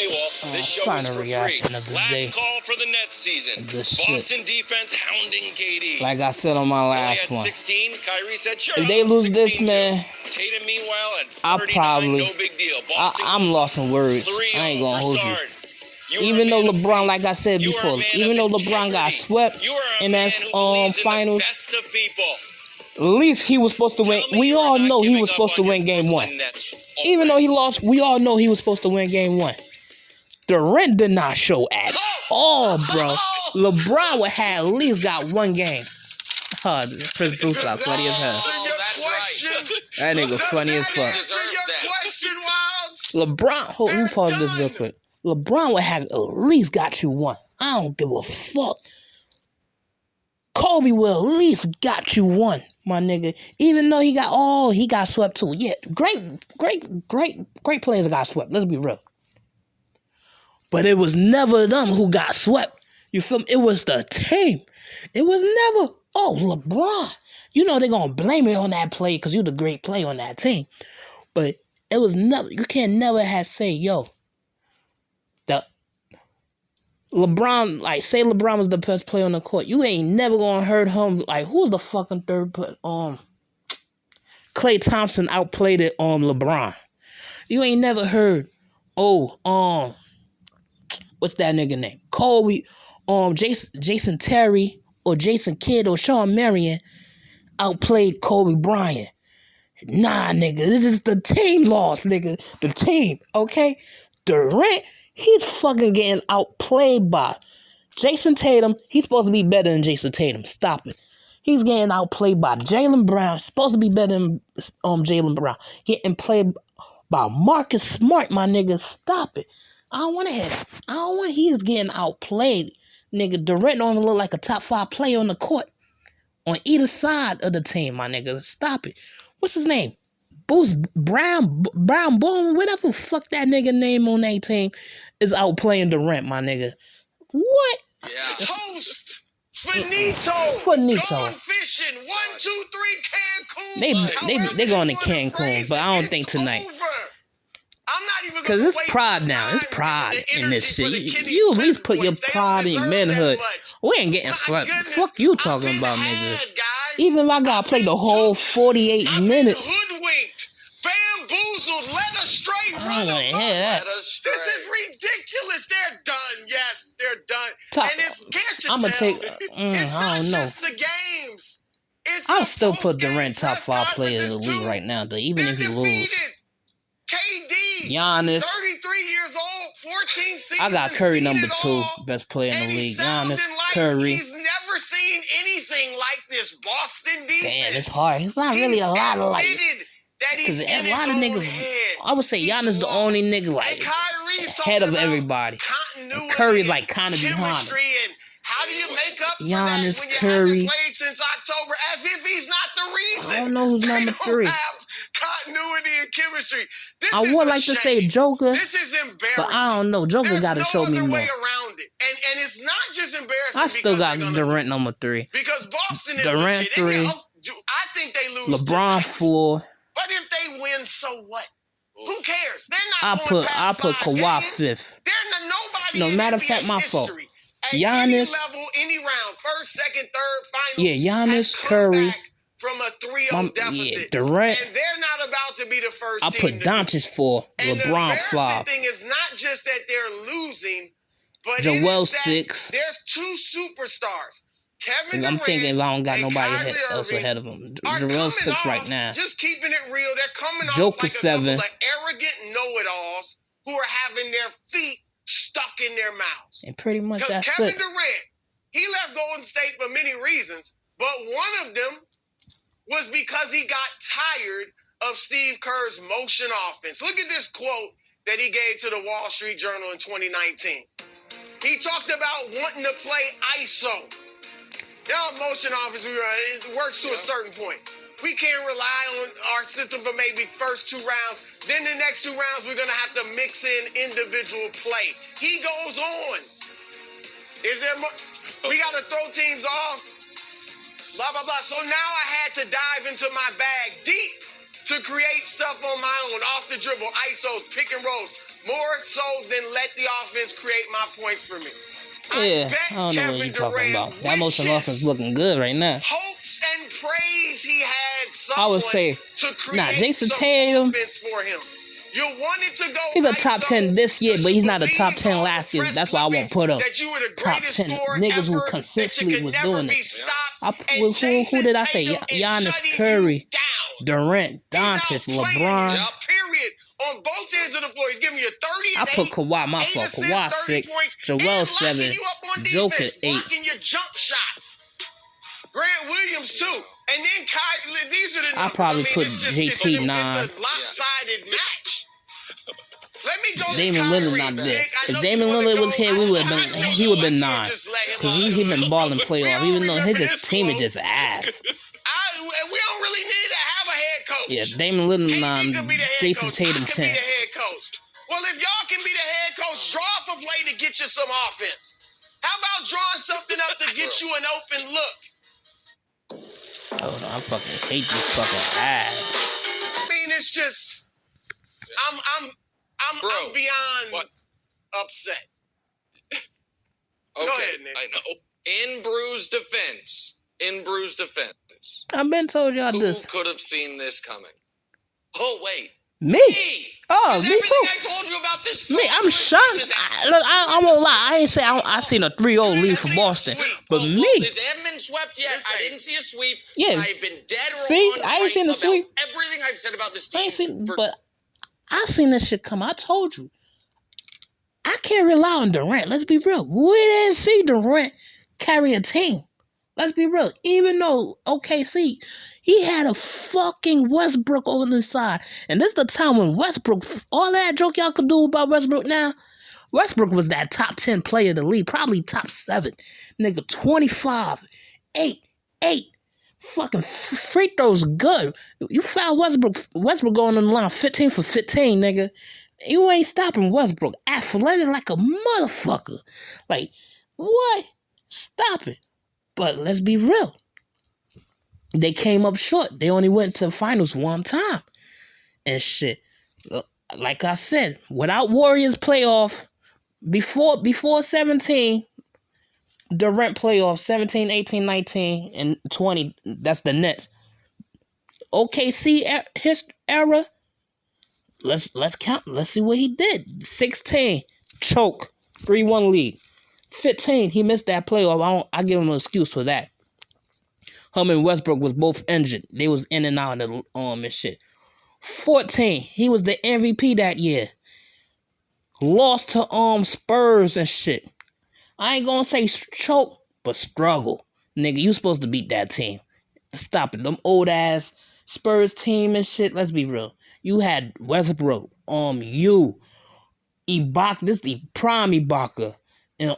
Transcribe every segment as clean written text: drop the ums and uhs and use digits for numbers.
paywall, this show is for free. Last call for the Nets season. Boston defense hounding KD. Like I said on my last one. 16. Kyrie said, sure, if they lose this, man, Tatum, meanwhile, at 39, I probably, no big deal. I'm lost in words. I ain't gonna hold you. Even though LeBron, like I said before, even though LeBron got swept in that finals, at least he was supposed to win. We all know he was supposed to win game one. Even though he lost, we all know he was supposed to win game one. Durant did not show at all, bro. LeBron would have at least got one game. Chris Bruce got funny as hell. That nigga funny as fuck. LeBron, hold, let me pause this real quick. LeBron would have at least got you one. I don't give a fuck. Kobe will at least got you one, my nigga. Even though he got swept too. Yeah, great players got swept. Let's be real. But it was never them who got swept. You feel me? It was the team. It was never, LeBron. You know they're gonna blame it on that play because you're the great player on that team. But it was never, you can't never have say, LeBron, like, say LeBron was the best player on the court. You ain't never gonna heard him, like, who's the fucking third player? Klay Thompson outplayed it on LeBron. You ain't never heard, what's that nigga name? Kobe, Jason Terry, or Jason Kidd, or Sean Marion outplayed Kobe Bryant. Nah, nigga, this is the team loss, nigga. The team, okay? Durant, he's fucking getting outplayed by Jason Tatum. He's supposed to be better than Jason Tatum. Stop it. He's getting outplayed by Jaylen Brown. Supposed to be better than Jaylen Brown. Getting played by Marcus Smart, my nigga. Stop it. I don't want to hear that. I don't want he's getting outplayed. Nigga, Durant don't even look like a top 5 player on the court. On either side of the team, my nigga. Stop it. What's his name? Brown Bowman, whatever the fuck that nigga name on that team is outplaying Durant, my nigga. What? Yeah. Toast. Finito. Going fishing. 1, 2, 3, Cancun. They going to Cancun, but I don't think tonight. I'm not even because it's pride now. It's pride in this shit. You at least put your pride in your manhood. We ain't getting swept. Fuck you talking about, nigga. Even if I gotta play the whole 48 minutes. Hoodwinked, bamboozled, led astray. I don't want to hear that. This is ridiculous. They're done. Yes, they're done. And it's, can't you I'm gonna take. it's I don't know. just the games. I'll still put Durant top 5 player in the league right now, though, even if he lose. KD, Giannis, 33 years old, 14 seasons. I got Curry number 2, best player in the league. Giannis, Curry. He's never seen anything like this Boston defense. Damn, it's hard. It's not really a lot of like. Because a lot of niggas, I would say Giannis the only nigga like ahead of everybody. And Curry's like kind of behind him. How do you make up for Giannis, that when you Curry. haven't played since October? As if he's not the reason. I don't know who's number 3. Have continuity and chemistry. This I would like to say Joker, this is embarrassing. but I don't know. Joker got to show me more. Way around it. And it's not just embarrassing. I still got Durant number 3. Because Boston is Durant 3. I think they lose. LeBron 4. But if they win, so what? Who cares? They're not. I put Kawhi 5th. They're not nobody. No matter of fact, my fault. Giannis, level, any round, first, second, third, final. Yeah, Giannis, Curry. From a 3-0 deficit. Yeah, Durant. And they're not about to be the first I team put Doncic 4, LeBron 5. The thing is not just that they're losing, but Joel 6. There's 2 superstars. Kevin I'm Durant thinking if I don't got nobody else ahead of him. Joel 6 right now. Just keeping it real, they're coming Joker off like 7. a couple of arrogant know-it-alls who are having their feet stuck in their mouths. And pretty much that's it. Because Kevin Durant, he left Golden State for many reasons, but one of them was because he got tired of Steve Kerr's motion offense. Look at this quote that he gave to the Wall Street Journal in 2019. He talked about wanting to play ISO. Now, motion offense, it works to a certain point. We can't rely on our system for maybe first 2 rounds. Then the next 2 rounds, we're going to have to mix in individual play. He goes on. Is there more? We got to throw teams off. Blah, blah, blah. So now I had to dive into my bag deep to create stuff on my own, off the dribble, ISOs, pick and rolls, more so than let the offense create my points for me. Yeah, I don't know what you're talking about. That motion offense looking good right now. Hopes and praise he had I would someone say, to create Jason some Tatum, offense for him. You wanted to go he's a top 10 this year, but he's not a top 10 all last the year. press That's why I won't put up that you were the top greatest 10 scorer niggas who ever, consistently that you was could never doing be it. stopped. Who did I say? Giannis, Curry, Durant, Doncic, LeBron. Yep. Period. On both ends of the floor, he's giving you 30 I put Kawhi, my fault. Kawhi 6, Joel 7, Joker 8. Blocking your jump shot. Grant Williams too, and then Kyrie. These are the numbers. I probably put JT 9. It's a lopsided match. Let me go. Damian Lillard not there. If Damian Lillard was here, he would have been 9. Because he been balling playoff, even though his team is just ass. We don't really need to have a head coach. Yeah, Damian Lillard 9, Jason Tatum 10. Be the head coach. Well, if y'all can be the head coach, draw up a play to get you some offense. How about drawing something up to get you an open look? Oh no, I fucking hate this fucking ass. I mean, it's just, I'm beyond upset. Okay, Go ahead, Nick. I know. In Brew's defense, I've been told y'all who this. could have seen this coming? Oh wait, Me? Oh, me too. I told you about this. Me, I'm shocked. I won't lie. I ain't say I seen a 3-0 lead for Boston, but me. If they haven't been swept yet, I didn't see a sweep. Yeah. I've been dead wrong. See, I ain't seen the sweep. Everything I've said about this team. I ain't seen, but I seen this shit come. I told you. I can't rely on Durant. Let's be real. We didn't see Durant carry a team. Let's be real. Even though OKC, he had a fucking Westbrook on the side. And this is the time when Westbrook, all that joke y'all could do about Westbrook now, Westbrook was that top 10 player of the league, probably top 7. Nigga, 25, 8, fucking free throws good. You foul Westbrook going on the line 15 for 15, nigga. You ain't stopping Westbrook. Athletic like a motherfucker. Like, what? Stop it. But let's be real. They came up short. They only went to the finals one time. And shit. Like I said, without Warriors playoff, before 17, Durant playoff, 17, 18, 19, and 20, that's the Nets. OKC era, let's count. Let's see what he did. 16, choke, 3-1 lead. 15, he missed that playoff. I give him an excuse for that. Him and Westbrook was both injured. They was in and out of the and shit. 14, he was the MVP that year. Lost to Spurs and shit. I ain't gonna say choke, but struggle. Nigga, you supposed to beat that team. Stop it. Them old ass Spurs team and shit. Let's be real. You had Westbrook, Ibaka, this the prime Ibaka. And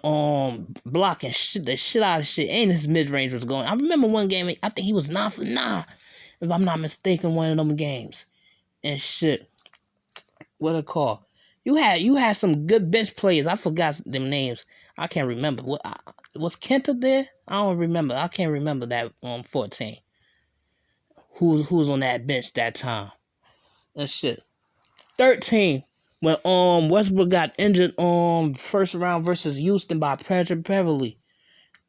blocking the shit out of shit. And his mid-range was going. I remember one game, I think he was 9 for 9. If I'm not mistaken, one of them games. And shit. What it called? You had some good bench players. I forgot them names. I can't remember. Was Kenta there? I don't remember. I can't remember that 14. Who was on that bench that time? And shit. 13. When Westbrook got injured first round versus Houston by Patrick Beverly.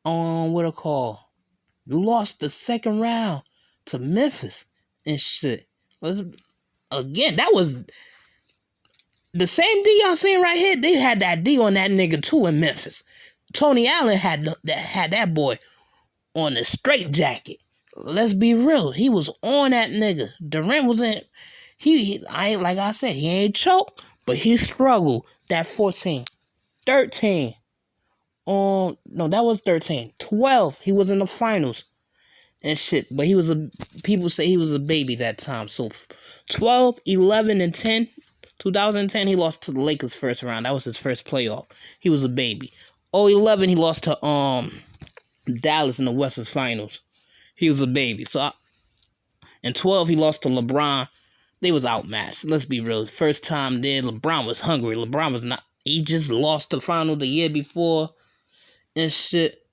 What it called? You lost the second round to Memphis and shit. Again, that was the same D y'all seeing right here. They had that D on that nigga too in Memphis. Tony Allen had that boy on the straight jacket. Let's be real. He was on that nigga. Durant was in. I ain't like I said. He ain't choke, but he struggled. That 14, 13. No, that was 13. 12. He was in the finals and shit. But people say he was a baby that time. So 12, 11, and 10. 2010, he lost to the Lakers first round. That was his first playoff. He was a baby. 11, he lost to Dallas in the Western Finals. He was a baby. So in 12, he lost to LeBron. They was outmatched. Let's be real. First time there, LeBron was hungry. LeBron was not. He just lost the final the year before and shit.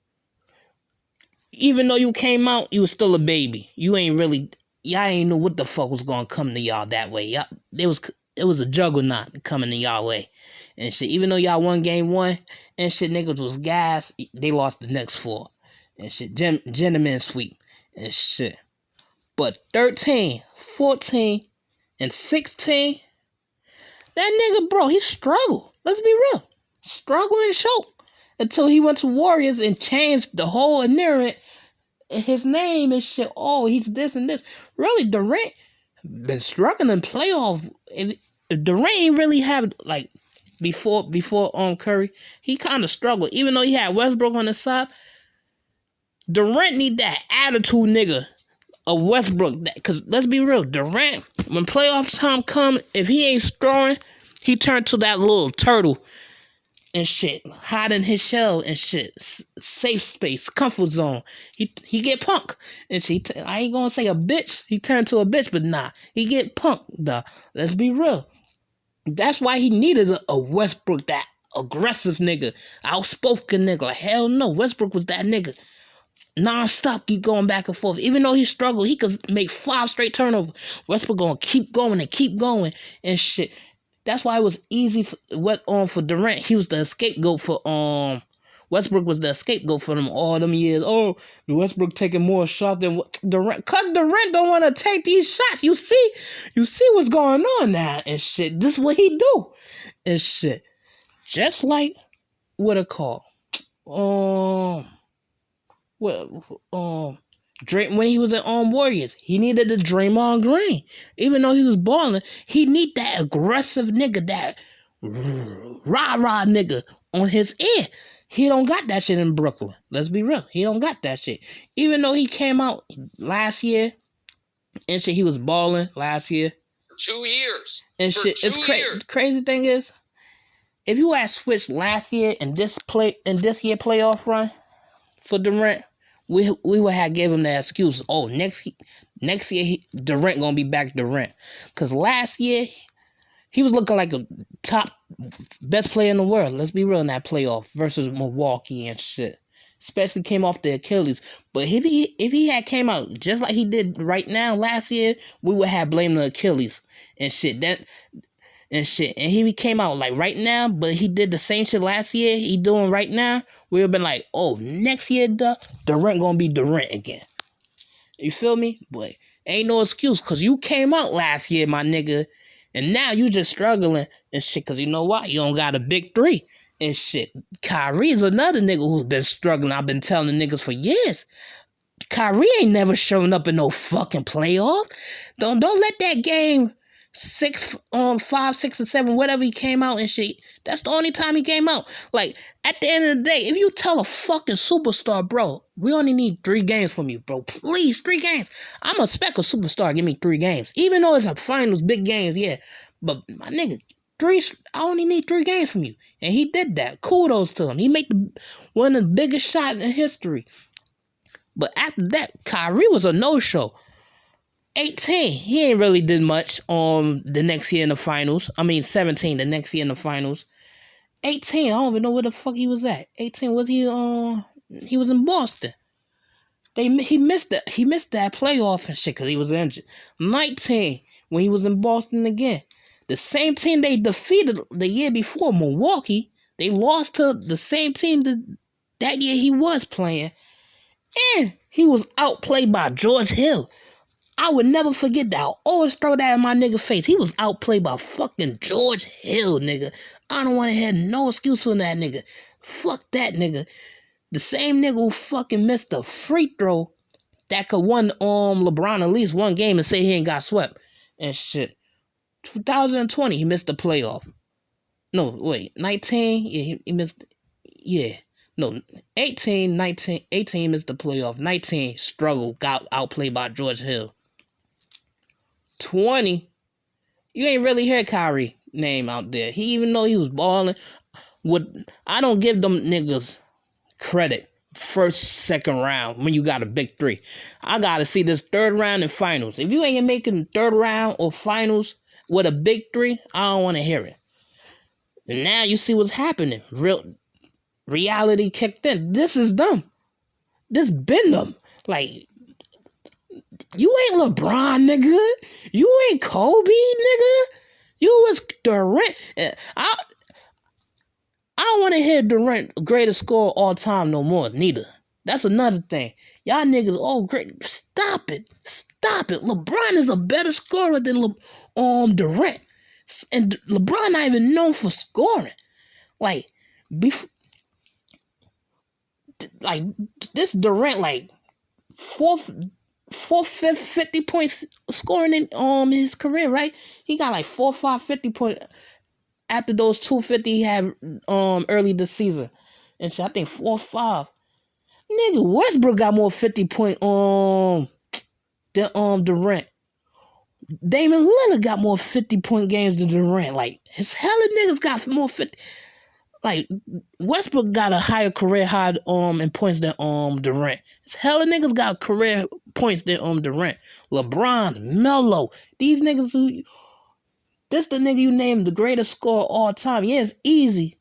Even though you came out, you was still a baby. Y'all ain't know what the fuck was gonna come to y'all that way. it was a juggernaut coming to y'all way. And shit, even though y'all won game 1 and shit, niggas was gas, they lost the next 4. And shit, gentleman sweep and shit. But 13, 14, and 16, that nigga, bro, he struggled. Let's be real. Struggle and choke. Until he went to Warriors and changed the whole inherent his name and shit. Oh, he's this and this. Really, Durant been struggling in playoff. If Durant ain't really have like before Curry, he kind of struggled. Even though he had Westbrook on the side, Durant need that attitude nigga of Westbrook. Because let's be real, Durant, when playoff time come, if he ain't scoring, he turn to that little turtle and shit, hide in his shell and shit, safe space, comfort zone. He get punk and shit. I ain't gonna say a bitch. He turned to a bitch, but nah, he get punk. Let's be real. That's why he needed a Westbrook, that aggressive nigga, outspoken nigga. Like, hell no, Westbrook was that nigga. Non-stop, keep going back and forth. Even though he struggled, he could make 5 straight turnovers. Westbrook gonna keep going and shit. That's why it was easy for Durant. He was the scapegoat for Westbrook was the scapegoat for them all them years. Oh, Westbrook taking more shots than Durant. Cause Durant don't want to take these shots. You see what's going on now and shit. This is what he do and shit. Just like what it called. When he was at Warriors, he needed the Draymond Green. Even though he was balling, he need that aggressive nigga, that rah-rah nigga on his ear. He don't got that shit in Brooklyn. Let's be real. He don't got that shit. Even though he came out last year and shit, he was balling last year. 2 years. And shit, it's crazy. Crazy thing is, if you had switched last year and this year playoff run for Durant, we would have gave him the excuse. Oh, next year Durant gonna be back Durant, because last year he was looking like a top best player in the world. Let's be real, in that playoff versus Milwaukee and shit. Especially came off the Achilles. But if he had came out just like he did right now last year, we would have blamed the Achilles and shit. And he came out like right now, but he did the same shit last year he doing right now, we would have been like, oh, next year, Durant gonna be Durant again. You feel me? But ain't no excuse, because you came out last year, my nigga, and now you just struggling and shit, because you know what? You don't got a big 3 and shit. Kyrie's another nigga who's been struggling. I've been telling the niggas for years. Kyrie ain't never shown up in no fucking playoff. Don't let that game 5, 6, and 7, whatever he came out and shit. That's the only time he came out. Like, at the end of the day, if you tell a fucking superstar, bro, we only need 3 games from you, bro. Please, 3 games. I'm a expect a superstar give me 3 games. Even though it's like finals, big games, yeah. But my nigga, I only need 3 games from you. And he did that. Kudos to him. He made one of the biggest shots in history. But after that, Kyrie was a no-show. 18, he ain't really did much the next year in the finals. 17, the next year in the finals. 18, I don't even know where the fuck he was at. 18, was he was in Boston. He missed that playoff and shit because he was injured. 19, when he was in Boston again. The same team they defeated the year before, Milwaukee, they lost to the same team that year he was playing. And he was outplayed by George Hill. I would never forget that. I'll always throw that in my nigga face. He was outplayed by fucking George Hill, nigga. I don't want to hear no excuse from that nigga. Fuck that nigga. The same nigga who fucking missed the free throw that could won LeBron at least one game and say he ain't got swept and shit. 2020, he missed the playoff. No, wait, 19? Yeah, he missed. Yeah. No, 18 missed the playoff. 19 struggled, got outplayed by George Hill. 20, you ain't really heard Kyrie name out there. Even though he was balling, I don't give them niggas credit first, second round when you got a big 3. I gotta see this 3rd round and finals. If you ain't making 3rd round or finals with a big 3, I don't want to hear it. And now you see what's happening. Reality kicked in. This is them. This been them. Like, you ain't LeBron, nigga. You ain't Kobe, nigga. You was Durant. I don't want to hear Durant greatest scorer all time no more. Neither. That's another thing. Y'all niggas all great. Stop it. LeBron is a better scorer than Durant. And LeBron not even known for scoring. Like, this Durant, like, fourth, fifth, 50 points scoring in his career, right? He got like 4, 5, 50 points after those 250 he had early this season. And so I think 4 or 5. Nigga, Westbrook got more 50 point than Durant. Damian Lillard got more 50-point games than Durant. Like, his hella niggas got more 50. Like, Westbrook got a higher career high in points than Durant. His hella niggas got career points than Durant. LeBron, Melo, these niggas who... This the nigga you named the greatest scorer all time. Yeah, it's easy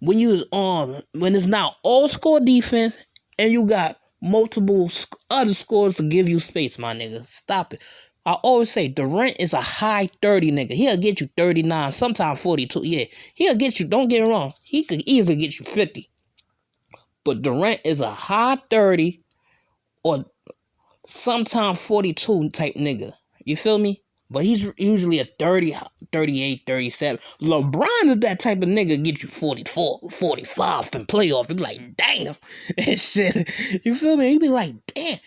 when you when it's not all score defense and you got multiple other scores to give you space, my nigga. Stop it. I always say Durant is a high 30 nigga. He'll get you 39, sometimes 42. Yeah, he'll get you, don't get me wrong. He could easily get you 50. But Durant is a high 30 or sometimes 42 type nigga. You feel me? But he's usually a 30, 38, 37. LeBron is that type of nigga get you 44, 45 in playoff. You be like, damn. And shit. You feel me? You be like, damn.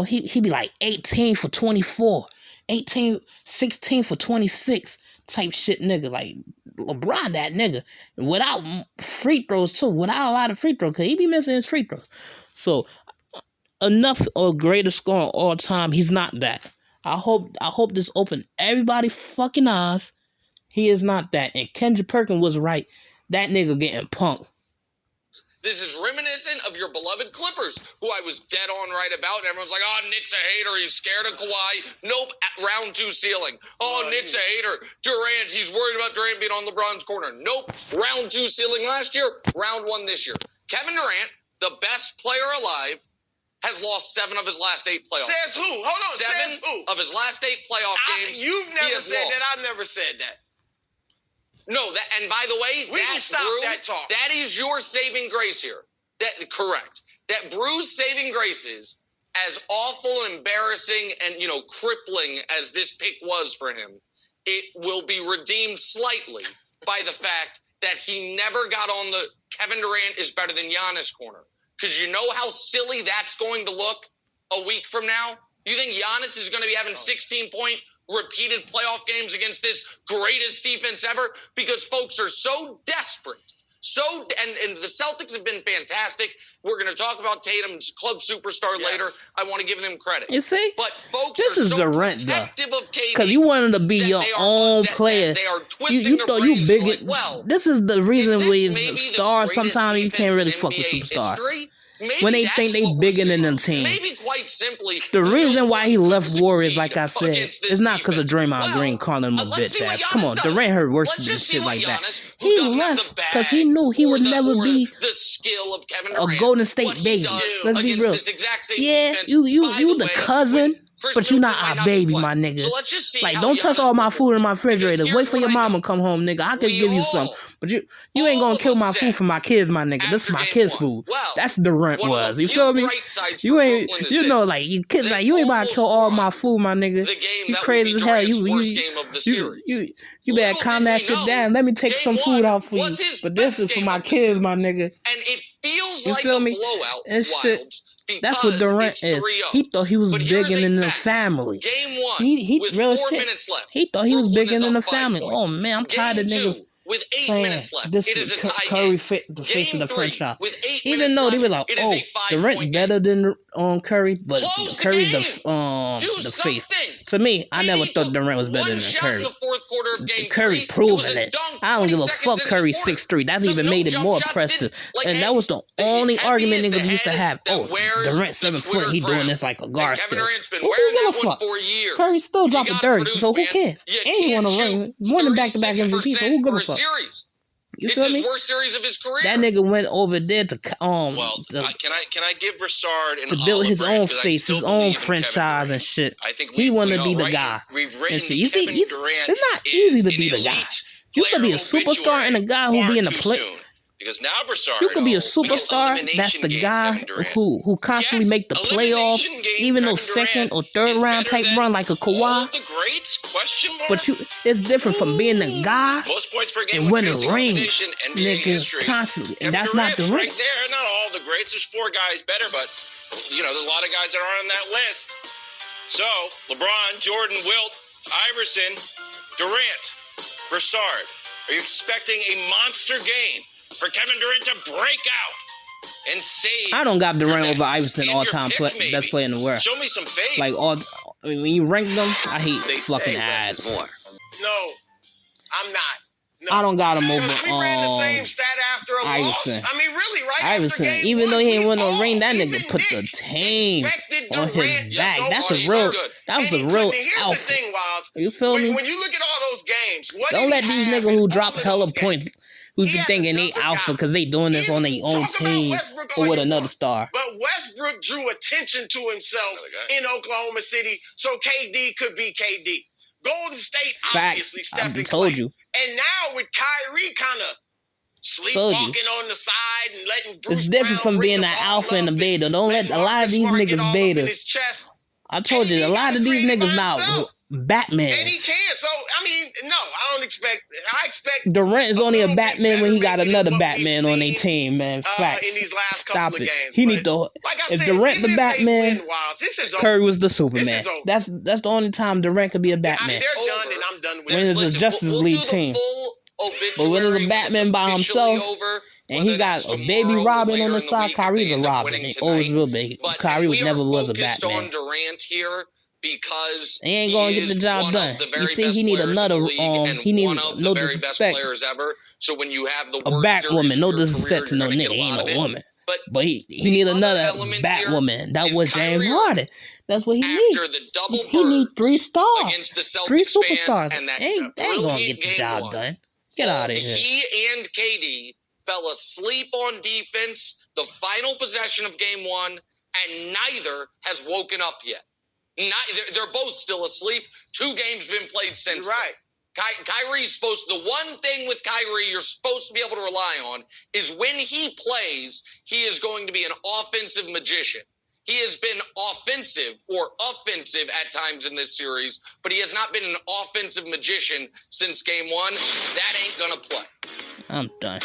He be like 18 for 24, 16 for 26 type shit nigga. Like, LeBron that nigga. Without free throws too. Without a lot of free throws. Because he be missing his free throws. So, enough or greatest scorer all time. He's not that. I hope this opened everybody's fucking eyes. He is not that. And Kendrick Perkins was right. That nigga getting punked. This is reminiscent of your beloved Clippers, who I was dead on right about. Everyone's like, oh, Nick's a hater. He's scared of Kawhi. Nope. Round 2 ceiling. Oh, Nick's a hater. Durant, he's worried about Durant being on LeBron's corner. Nope. Round 2 ceiling last year. Round 1 this year. Kevin Durant, the best player alive, has lost 7 of his last 8 playoffs. Says who? Hold on. 7 says who? of his last 8 playoff games. You've never said lost. that. I've never said that. No, that, and by the way, we can stop that talk. That is your saving grace here. Correct. That Brew's saving grace is, as awful, embarrassing, and, crippling as this pick was for him, it will be redeemed slightly by the fact that he never got on the Kevin Durant is better than Giannis corner. Because you know how silly that's going to look a week from now? You think Giannis is going to be having 16-point repeated playoff games against this greatest defense ever? Because folks are so desperate. And the Celtics have been fantastic. We're going to talk about Tatum's club superstar later. I want to give them credit. You see? But folks this are is so Durant, protective though. of KD. Because you wanted to be your own player. They are twisting you their thought you brains big. like, well, this is the reason with we stars, sometimes you can't really fuck with superstars. When they think they bigger than them team. Maybe quite simply, the reason why he left Warriors, like I said, is not because of Draymond Green calling him a bitch ass. Come on, Durant heard worse than shit like that. He left because he knew he would never be a Golden State baby. Let's be real. Yeah, you the cousin. But you not our baby, my nigga. So let's just see like, don't touch all my food in my refrigerator. Wait for your mama to come home, nigga. I could give you some. But you ain't gonna kill my food for my kids, my nigga. This is my kids' food. That's Durant was. You feel me? You ain't, like, you kids, like, you ain't about to kill all my food, my nigga. You crazy as hell. You better calm that shit down. Let me take some food out for you. But this is for my kids, my nigga. And it feels like a blowout. And shit. That's what Durant is. He thought he was bigger than the family. Game 1, he with real 4 shit. minutes left. He thought he was bigger than the 5 family. points. Oh man, I'm tired of niggas. With 8 saying minutes left, this it is a tie Curry game. the face of the 3, franchise. with 8 Even minutes though they were left, like, it is a 5-point Durant game. better than Curry, but Close the Curry game. the face. something. To me, I He never needs thought Durant was better than shot Curry. in the fourth quarter of game Curry 3. proving It it. was a dunk I don't give a 20 fuck. seconds Curry in the quarter. 6'3". That's So even no made it jump more shots impressive. didn't- like, And that was the the only head argument is the niggas used to head have. that Oh, wears Durant the 7 foot. Twitter He doing crown. this like a guard Kevin still. Durant's been Who wearing give that a one fuck? for years. Curry still You dropping gotta 30. produce, So who man. cares? You And he can't won a shoot ring. Won him back-to-back 36% MVP. So who give a fuck? for a series. You It's feel his me? worst series of his career. That nigga went over there to Well, can I give Broussard an to build olive his branch, own 'cause I face, still his believe own in Kevin franchise Durant. and shit. I think He want we to be know, the right? guy. We've written And shit. that You see, Kevin Durant it's not is easy to an be the guy. elite You could be a player superstar and a guy who far be in a too play. soon. Because now Broussard, You could be a we get superstar that's elimination the game, guy Kevin Durant. who constantly Yes, make the playoff, elimination game, even though Kevin second Durant or third is round better type than run like a all Kawhi. of the greats? Question mark. But it's different from being the guy Most points per game and when winning facing rings, elimination, NBA nigga, history. constantly. And Kevin that's not Durant's the right ring. there. Not all the greats. There's 4 guys better, but there's a lot of guys that are on that list. So LeBron, Jordan, Wilt, Iverson, Durant, Broussard. Are you expecting a monster game for Kevin Durant to break out and save? I don't got Durant your over Nets? Iverson In all-time your pick, maybe. best player in the world. Show me some faith. Like when you rank them, I hate They fucking say less ads. is more. No, I'm not. No. I don't got him over Because we ran the same stat after a Iverson. loss. I mean, really, right Iverson, after game even though he one, ain't we win no all, ring, that even nigga put the Nick, team expected on Durant his to back. go That's on a his real. good. That was And a he real couldn't. Here's alpha. the thing, Wiles. You feel me? When you look at all those games, what Don't did let he these have niggas in who all drop of hella those points games? who He be had thinking they another alpha guy. because they doing this on their Even own talk about team Westbrook or all with you another want. star. But Westbrook drew attention to himself Another guy. in Oklahoma City, so KD could be KD. Golden State, Facts. obviously, I Stephen told Clay. you. And now with Kyrie kind of sleepwalking on the side and letting Bruce It's different Brown from bring being the an ball alpha and a up beta. Don't let letting a lot of Marcus these Smart get all niggas up in beta. his chest. I told you, KD a lot gotta of these create it by niggas now himself. Batman. And he can. So, I mean, no, I don't expect. I expect Durant is only a little bit Batman when he better got maybe another than what Batman we've on their seen, team, man. Facts. in these last Stop couple of it. games. He But need to. like I If said, Durant even the if Batman, they win, Wilds, this is over. Curry was the This Superman. is over. That's the only time Durant could be a Batman. They're done, Over. and I'm done with When it. it's a Listen, Justice we'll League do the team. full But when there's a obituary Batman it's by officially himself, over, and whether he got that's a baby tomorrow or Robin later on the in the side, week if they Kyrie's a end up Robin. winning He always tonight. will be. But Kyrie we never are was a focused Batman. on Durant here because He ain't gonna get the is job one done. of the You very see, best he need players in another. the league and He need one of no the very best disrespect. players ever. So when you have the A worst Bat series woman, of no your disrespect to career, no you're gonna nigga, get a ain't lot no of it. woman. But But he the need other another element here Batwoman. That is was James Kyrie Harden. That's what he need. after the double He need 3 birds stars, against the 3 Celtics fans superstars. and that They ain't gonna brilliant get the game job one. done. Get out of here. He and KD fell asleep on defense the final possession of game one, and neither has woken up yet. They're both still asleep. 2 games been played since. You're right. Kyrie's supposed to, the one thing with Kyrie you're supposed to be able to rely on is when he plays, he is going to be an offensive magician. He has been offensive or offensive at times in this series, but he has not been an offensive magician since game one. That ain't gonna play. I'm done.